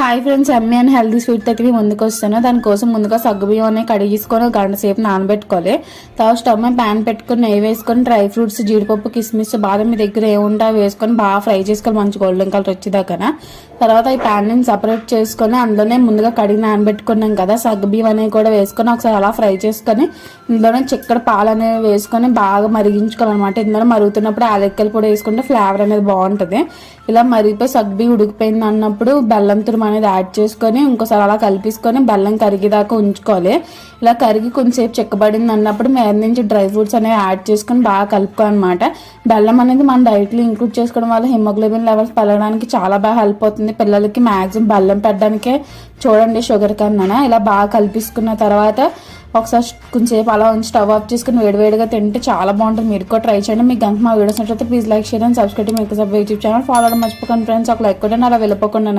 Hi friends, Emmy and healthy sweet తగ్గి ముందుకు వస్తాను. దానికోసం ముందుగా సగ్గుబియ్యం అనేవి కడిగేసుకొని ఒక గంట సేపు నానబెట్టుకోవాలి. తర్వాత స్టవ్ మీద ప్యాన్ పెట్టుకుని నెయ్యి వేసుకొని డ్రై ఫ్రూట్స్, జీడిపప్పు, కిస్మిస్, బాదం మీ దగ్గర ఏముంటే వేసుకొని బాగా ఫ్రై చేసుకోవాలి, మంచి గోల్డెన్ కలర్ వచ్చేదాకా. తర్వాత ఈ ప్యాన్ ని సపరేట్ చేసుకొని అందులోనే ముందుగా కడిగి నానబెట్టుకున్నాం కదా సగ్గుబియ్యం అనేవి కూడా వేసుకొని ఒకసారి అలా ఫ్రై చేసుకొని ఇందులోనే చిక్కడి పాలు అనేవి వేసుకొని బాగా మరిగించుకోవాలన్నమాట. ఇందులో మరుగుతున్నప్పుడు యాలక్కల పొడి వేసుకుంటే ఫ్లేవర్ అనేది బాగుంటుంది. ఇలా మరిగిపోయి సగ్గుబియ్యం ఉడికిపోయింది అన్నప్పుడు బెల్లం తురుము అనేది యాడ్ చేసుకొని ఇంకోసారి అలా కలిపేసుకొని బెల్లం కరిగేదాకా ఉంచుకోవాలి. ఇలా కరిగి కొంచెంసేపు చిక్కబడింది అన్నప్పుడు మీద నుంచి డ్రై ఫ్రూట్స్ అనేవి యాడ్ చేసుకొని బాగా కలుపుకోవాలన్నమాట. బెల్లం అనేది మన డైట్లో ఇంక్లూడ్ చేసుకోవడం వల్ల హిమోగ్లోబిన్ లెవెల్స్ పెరగడానికి చాలా బాగా హెల్ప్ అవుతుంది. పిల్లలకి మ్యాక్సిమం బెల్లం పెట్టడానికే చూడండి షుగర్ కన్నా. ఇలా బాగా కలిపేసుకున్న తర్వాత ఒకసారి కొంచెంసేపు అలా ఉంచి స్టవ్ ఆఫ్ చేసుకుని వేడివేడిగా తింటే చాలా బాగుంటుంది. మీరు కూడా ట్రై చేయండి. మీకు గంట మా వీడియోస్ నచ్చితే please like, share and subscribe YouTube channel follow అవ్వడం మర్చిపోకండి ఫ్రెండ్స్. ఒక లైక్ కూడా అలా వెళ్ళిపోకుండా.